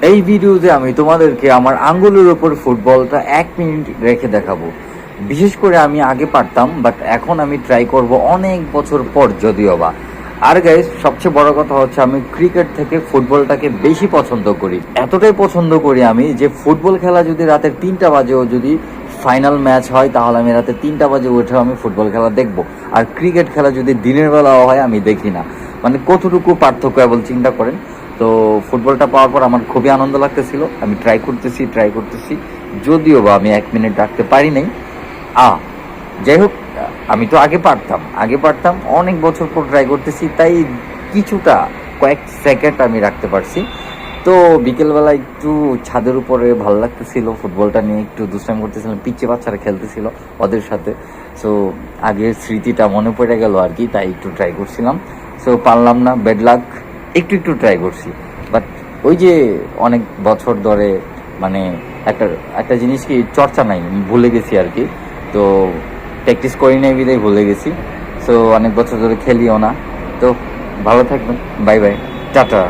এই ভিডিওতে আমি তোমাদেরকে আমার আঙ্গুলের ওপর ফুটবলটা 1 মিনিট রেখে দেখাবো। বিশেষ করে আমি আগে পারতাম, বাট এখন আমি ট্রাই করব অনেক বছর পর যদিও বা। আর গাইস, সবচেয়ে বড় কথা হচ্ছে আমি ক্রিকেট থেকে ফুটবলটাকে বেশি পছন্দ করি। এতটাই পছন্দ করি আমি যে ফুটবল খেলা যদি রাতের 3টা বাজেও যদি ফাইনাল ম্যাচ হয়, তাহলে আমি রাতে 3টা বাজে উঠেও আমি ফুটবল খেলা দেখবো। আর ক্রিকেট খেলা যদি দিনের বেলাও হয় আমি দেখি না। মানে কতটুকু পার্থক্য কেবল চিন্তা করেন। তো ফুটবলটা পাওয়ার পর আমার খুবই আনন্দ লাগতেছিল। আমি ট্রাই করতেছি যদিও বা আমি 1 মিনিট রাখতে পারি নাই। যাই হোক, আমি তো আগে পারতাম অনেক বছর পর ট্রাই করতেছি, তাই কিছুটা কয়েক সেকেন্ড আমি রাখতে পারছি। তো বিকেলবেলা একটু ছাদের উপরে ভালো লাগতেছিল, ফুটবলটা নিয়ে একটু দুষ্টামি করতেছিলাম, পিচ্ছে বাচ্চারা খেলতেছিল ওদের সাথে। সো আগের স্মৃতিটা মনে পড়ে গেল আর কি, তাই একটু ট্রাই করছিলাম। সো পারলাম না, ব্যাড লাক। একটু ট্রাই করছি, বাট ওই যে অনেক বছর ধরে মানে একটা একটা জিনিস কি চর্চা নাই, ভুলে গেছি আর কি। তো প্র্যাকটিস করি নাই বিদায় ভুলে গেছি। সো অনেক বছর ধরে খেলিও না। তো ভালো থাকবেন, বাই বাই, টাটা।